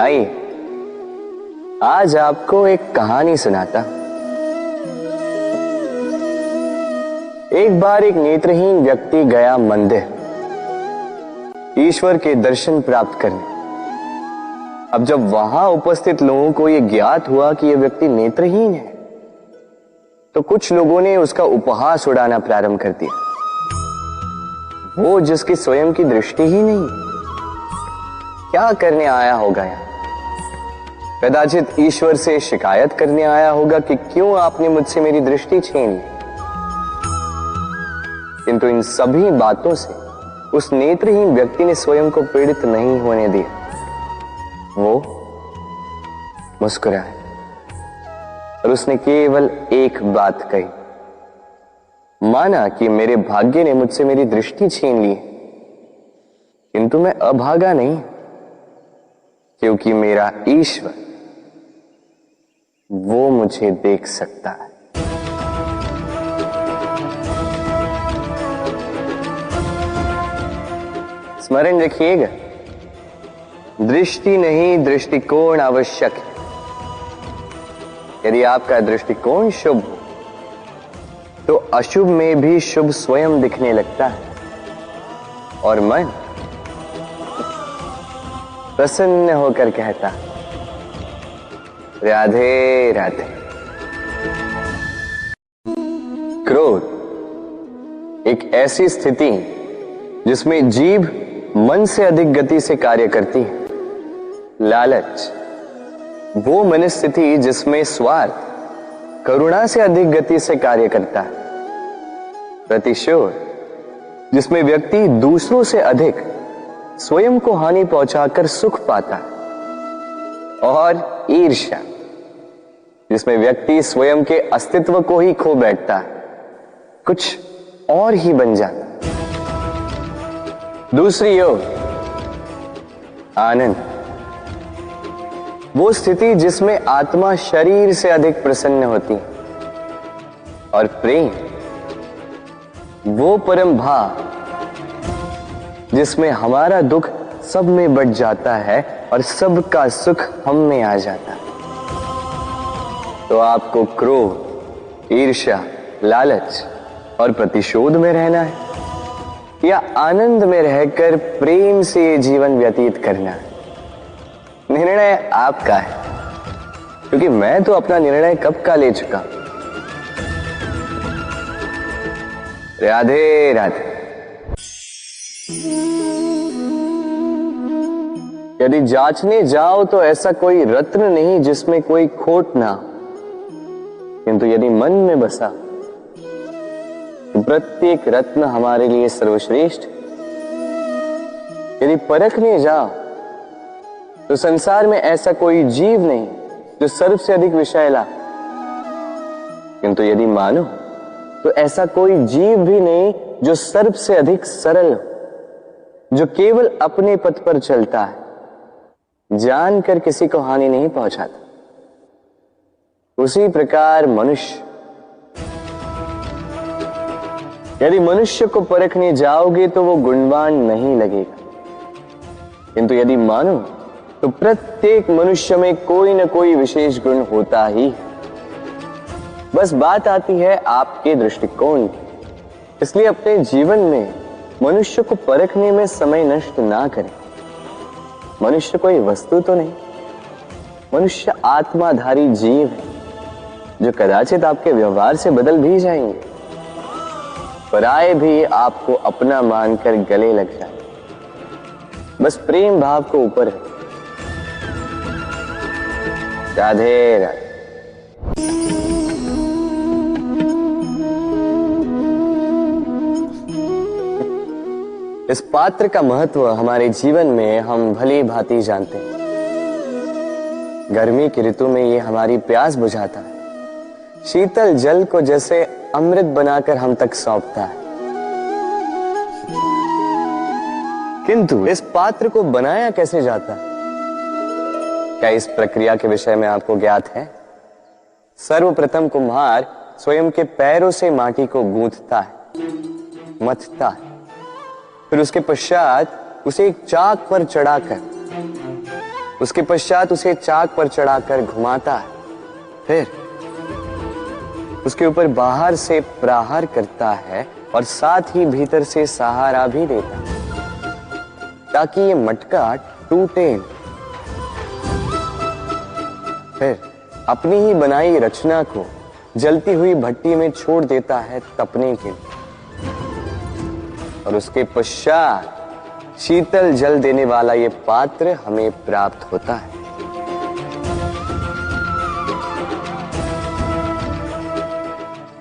आइए, आज आपको एक कहानी सुनाता। एक बार एक नेत्रहीन व्यक्ति गया मंदिर ईश्वर के दर्शन प्राप्त करने। अब जब वहां उपस्थित लोगों को यह ज्ञात हुआ कि यह व्यक्ति नेत्रहीन है, तो कुछ लोगों ने उसका उपहास उड़ाना प्रारंभ कर दिया। वो जिसकी स्वयं की दृष्टि ही नहीं, क्या करने आया होगा यहाँ? कदाचित ईश्वर से शिकायत करने आया होगा कि क्यों आपने मुझसे मेरी दृष्टि छीन ली। किंतु इन सभी बातों से उस नेत्रहीन व्यक्ति ने स्वयं को पीड़ित नहीं होने दिया। वो मुस्कुराया और उसने केवल एक बात कही, माना कि मेरे भाग्य ने मुझसे मेरी दृष्टि छीन ली, किंतु मैं अभागा नहीं, क्योंकि मेरा ईश्वर वो मुझे देख सकता है। स्मरण रखिएगा, दृष्टि नहीं दृष्टिकोण आवश्यक है। यदि आपका दृष्टिकोण शुभ हो तो अशुभ में भी शुभ स्वयं दिखने लगता है और मन प्रसन्न होकर कहता है, राधे राधे। क्रोध एक ऐसी स्थिति जिसमें जीभ मन से अधिक गति से कार्य करती है। लालच वो मनस्थिति जिसमें स्वार्थ करुणा से अधिक गति से कार्य करता है। प्रतिशोध जिसमें व्यक्ति दूसरों से अधिक स्वयं को हानि पहुंचाकर सुख पाता है। और ईर्ष्या जिसमें व्यक्ति स्वयं के अस्तित्व को ही खो बैठता है, कुछ और ही बन जाता। दूसरी ओर आनंद वो स्थिति जिसमें आत्मा शरीर से अधिक प्रसन्न होती है। और प्रेम वो परम भाव जिसमें हमारा दुख सब में बट जाता है और सबका सुख हम में आ जाता है। तो आपको क्रोध, ईर्ष्या, लालच और प्रतिशोध में रहना है या आनंद में रहकर प्रेम से जीवन व्यतीत करना है? निर्णय आपका है, क्योंकि मैं तो अपना निर्णय कब का ले चुका। राधे राधे। यदि जांचने जाओ तो ऐसा कोई रत्न नहीं जिसमें कोई खोट ना हो, किंतु यदि मन में बसा तो प्रत्येक रत्न हमारे लिए सर्वश्रेष्ठ। यदि परखने जाओ तो संसार में ऐसा कोई जीव नहीं जो सर्व से अधिक विषैला, किंतु यदि मानो तो ऐसा कोई जीव भी नहीं जो सर्व से अधिक सरल हो, जो केवल अपने पथ पर चलता है, जानकर किसी को हानि नहीं पहुंचाता। उसी प्रकार मनुष्य, यदि मनुष्य को परखने जाओगे तो वो गुणवान नहीं लगेगा, किंतु यदि मानो तो प्रत्येक मनुष्य में कोई न कोई विशेष गुण होता ही। बस बात आती है आपके दृष्टिकोण की। इसलिए अपने जीवन में मनुष्य को परखने में समय नष्ट ना करें। मनुष्य कोई वस्तु तो नहीं, मनुष्य आत्माधारी जीव है जो कदाचित आपके व्यवहार से बदल भी जाएंगे, पराये भी आपको अपना मानकर गले लग जाए। बस प्रेम भाव को ऊपर है। राधे राधे। इस पात्र का महत्व हमारे जीवन में हम भली भांति जानते हैं। गर्मी की ऋतु में ये हमारी प्यास बुझाता है, शीतल जल को जैसे अमृत बनाकर हम तक सौंपता है। किंतु इस पात्र को बनाया कैसे जाता है? क्या इस प्रक्रिया के विषय में आपको ज्ञात है? सर्वप्रथम कुम्हार स्वयं के पैरों से माटी को गूंथता है, मथता है, फिर उसके पश्चात उसे एक चाक पर चढ़ाकर उसके पश्चात उसे चाक पर चढ़ाकर घुमाता है, फिर उसके ऊपर बाहर से प्रहार करता है और साथ ही भीतर से सहारा भी देता है ताकि ये मटका टूटे। फिर अपनी ही बनाई रचना को जलती हुई भट्टी में छोड़ देता है तपने के लिए, और उसके पश्चात शीतल जल देने वाला ये पात्र हमें प्राप्त होता है।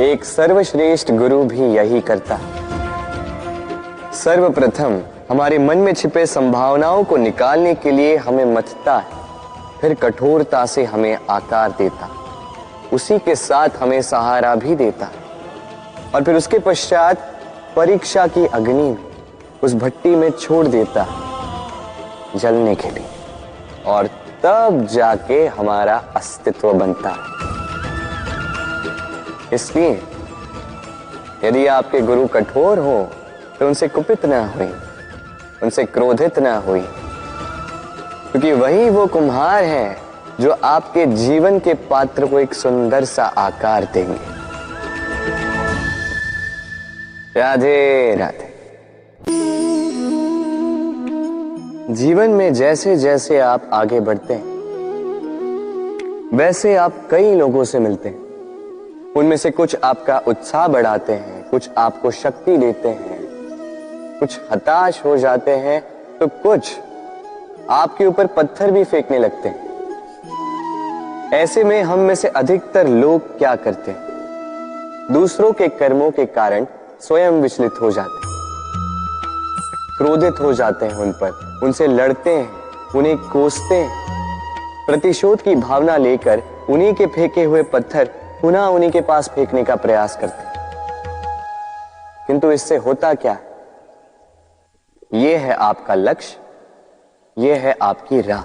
एक सर्वश्रेष्ठ गुरु भी यही करता है। सर्वप्रथम हमारे मन में छिपे संभावनाओं को निकालने के लिए हमें मथता है, फिर कठोरता से हमें आकार देता, उसी के साथ हमें सहारा भी देता, और फिर उसके पश्चात परीक्षा की अग्नि में उस भट्टी में छोड़ देता जलने के लिए, और तब जाके हमारा अस्तित्व बनता है। इसलिए यदि आपके गुरु कठोर हो तो उनसे कुपित ना हुई, उनसे क्रोधित ना हुई, क्योंकि वही वो कुम्हार है जो आपके जीवन के पात्र को एक सुंदर सा आकार देंगे। राधे राधे। जीवन में जैसे जैसे आप आगे बढ़ते हैं वैसे आप कई लोगों से मिलते हैं। उनमें से कुछ आपका उत्साह बढ़ाते हैं, कुछ आपको शक्ति देते हैं, कुछ हताश हो जाते हैं, तो कुछ आपके ऊपर पत्थर भी फेंकने लगते हैं। ऐसे में हम में से अधिकतर लोग क्या करते हैं? दूसरों के कर्मों के कारण स्वयं विचलित हो जाते हैं, क्रोधित हो जाते हैं उन पर, उनसे लड़ते हैं, उन्हें कोसते हैं, प्रतिशोध की भावना लेकर उन्हीं के फेंके हुए पत्थर पुनः उन्हीं के पास फेंकने का प्रयास करते हैं। किंतु इससे होता क्या? यह है आपका लक्ष्य, यह है आपकी राह।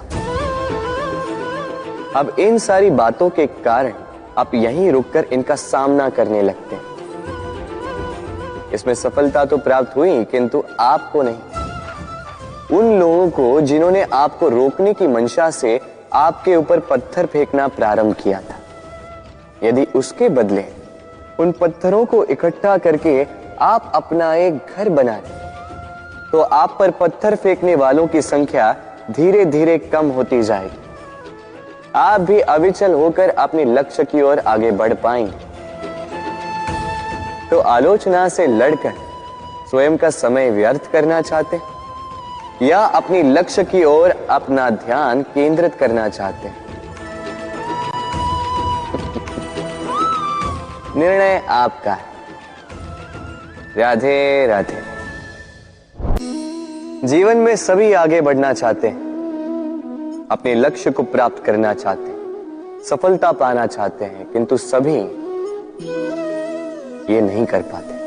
अब इन सारी बातों के कारण आप यहीं रुककर इनका सामना करने लगते हैं। इसमें सफलता तो प्राप्त हुई, किंतु आपको नहीं। उन लोगों को जिन्होंने आपको रोकने की मंशा से आपके ऊपर पत्थर फेंकना प्रारंभ किया था, यदि उसके बदले उन पत्थरों को इकट्ठा करके आप अपना एक घर बना लें, तो आप पर पत्थर फेंकने वालों की संख्या धीरे धीरे कम होती जाएगी। आप भी अविचल होकर अपने लक्ष्य की ओर आगे बढ़ पाएंगे। तो आलोचना से लड़कर स्वयं का समय व्यर्थ करना चाहते हैं या अपनी लक्ष्य की ओर अपना ध्यान केंद्रित करना चाहते हैं? निर्णय आपका है। राधे राधे। जीवन में सभी आगे बढ़ना चाहते हैं, अपने लक्ष्य को प्राप्त करना चाहते हैं, सफलता पाना चाहते हैं, किंतु सभी ये नहीं कर पाते।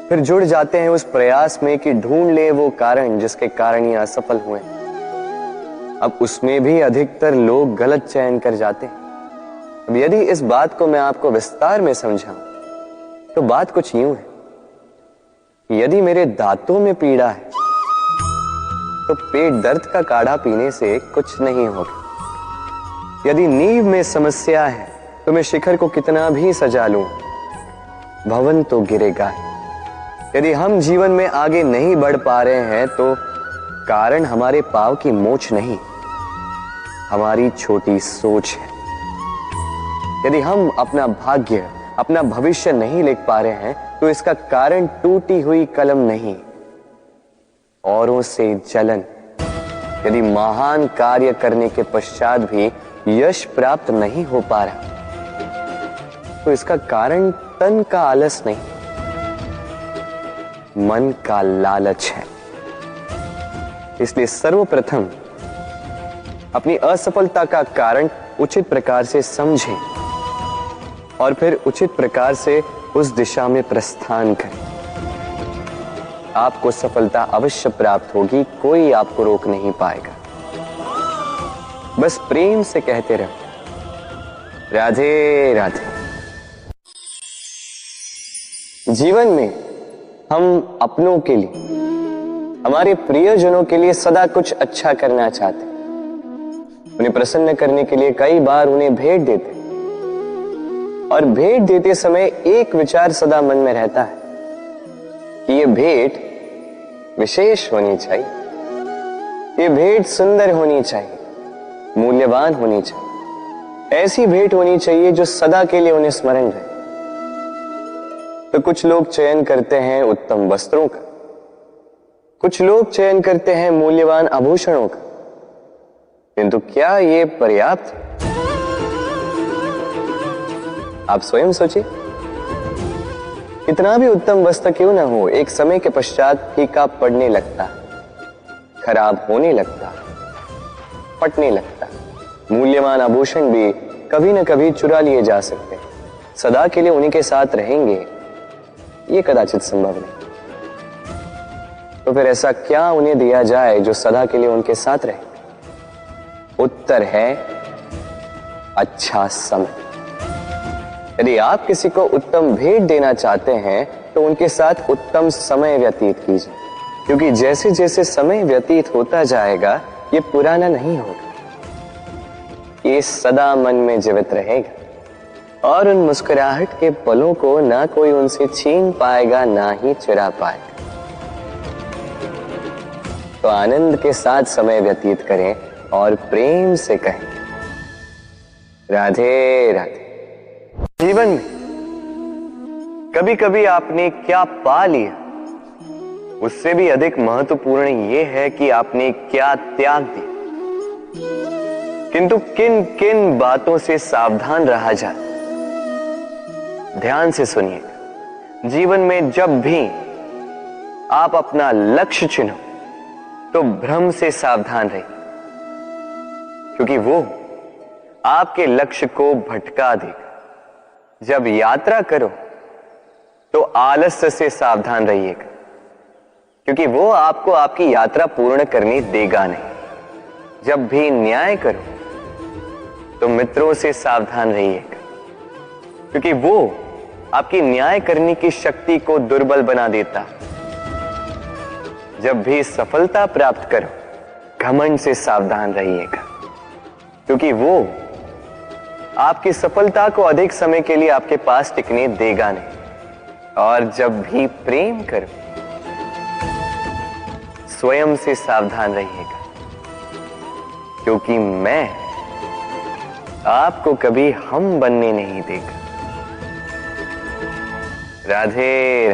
फिर जुड़ जाते हैं उस प्रयास में कि ढूंढ ले वो कारण जिसके कारण ये असफल हुए। अब उसमें भी अधिकतर लोग गलत चयन कर जाते हैं। अब यदि इस बात को मैं आपको विस्तार में समझाऊं तो बात कुछ यूं है कि यदि मेरे दांतों में पीड़ा है तो पेट दर्द का काढ़ा पीने से कुछ नहीं होगा। यदि नींव में समस्या है तो मैं शिखर को कितना भी सजा लूं, भवन तो गिरेगा। यदि हम जीवन में आगे नहीं बढ़ पा रहे हैं तो कारण हमारे पांव की मोच नहीं, हमारी छोटी सोच है। यदि हम अपना भाग्य, अपना भविष्य नहीं लिख पा रहे हैं तो इसका कारण टूटी हुई कलम नहीं, औरों से जलन। यदि महान कार्य करने के पश्चात भी यश प्राप्त नहीं हो पा रहा तो इसका कारण तन का आलस नहीं, मन का लालच है। इसलिए सर्वप्रथम अपनी असफलता का कारण उचित प्रकार से समझें और फिर उचित प्रकार से उस दिशा में प्रस्थान करें। आपको सफलता अवश्य प्राप्त होगी, कोई आपको रोक नहीं पाएगा। बस प्रेम से कहते रहो राधे राधे। जीवन में हम अपनों के लिए, हमारे प्रियजनों के लिए सदा कुछ अच्छा करना चाहते हैं, उन्हें प्रसन्न करने के लिए कई बार उन्हें भेंट देते, और भेंट देते समय एक विचार सदा मन में रहता है कि यह भेंट विशेष होनी चाहिए, ये भेंट सुंदर होनी चाहिए, मूल्यवान होनी चाहिए, ऐसी भेंट होनी चाहिए जो सदा के लिए उन्हें स्मरण रहे। तो कुछ लोग चयन करते हैं उत्तम वस्त्रों का, कुछ लोग चयन करते हैं मूल्यवान आभूषणों का, किंतु क्या ये पर्याप्त? आप स्वयं सोचिए, कितना भी उत्तम वस्त्र क्यों ना हो, एक समय के पश्चात फीका पड़ने लगता, खराब होने लगता, फटने लगता। मूल्यवान आभूषण भी कभी न कभी चुरा लिए जा सकते हैं, सदा के लिए उन्हीं के साथ रहेंगे ये कदाचित संभव नहीं। तो फिर ऐसा क्या उन्हें दिया जाए जो सदा के लिए उनके साथ रहे? उत्तर है अच्छा समय। यदि आप किसी को उत्तम भेंट देना चाहते हैं तो उनके साथ उत्तम समय व्यतीत कीजिए, क्योंकि जैसे जैसे समय व्यतीत होता जाएगा ये पुराना नहीं होगा, ये सदा मन में जीवित रहेगा और उन मुस्कुराहट के पलों को ना कोई उनसे छीन पाएगा ना ही चुरा पाएगा। तो आनंद के साथ समय व्यतीत करें और प्रेम से कहें राधे राधे। जीवन में कभी कभी आपने क्या पा लिया, उससे भी अधिक महत्वपूर्ण यह है कि आपने क्या त्याग दिया। किंतु किन किन बातों से सावधान रहा जाए, ध्यान से सुनिएगा। जीवन में जब भी आप अपना लक्ष्य चुनो तो भ्रम से सावधान रहिए, क्योंकि वो आपके लक्ष्य को भटका देगा। जब यात्रा करो तो आलस्य से सावधान रहिएगा, क्योंकि वो आपको आपकी यात्रा पूर्ण करने देगा नहीं। जब भी न्याय करो तो मित्रों से सावधान रहिएगा, क्योंकि वो आपकी न्याय करने की शक्ति को दुर्बल बना देता। जब भी सफलता प्राप्त करो घमंड से सावधान रहिएगा, क्योंकि वो आपकी सफलता को अधिक समय के लिए आपके पास टिकने देगा नहीं। और जब भी प्रेम करो स्वयं से सावधान रहिएगा, क्योंकि मैं आपको कभी हम बनने नहीं देगा। राधे।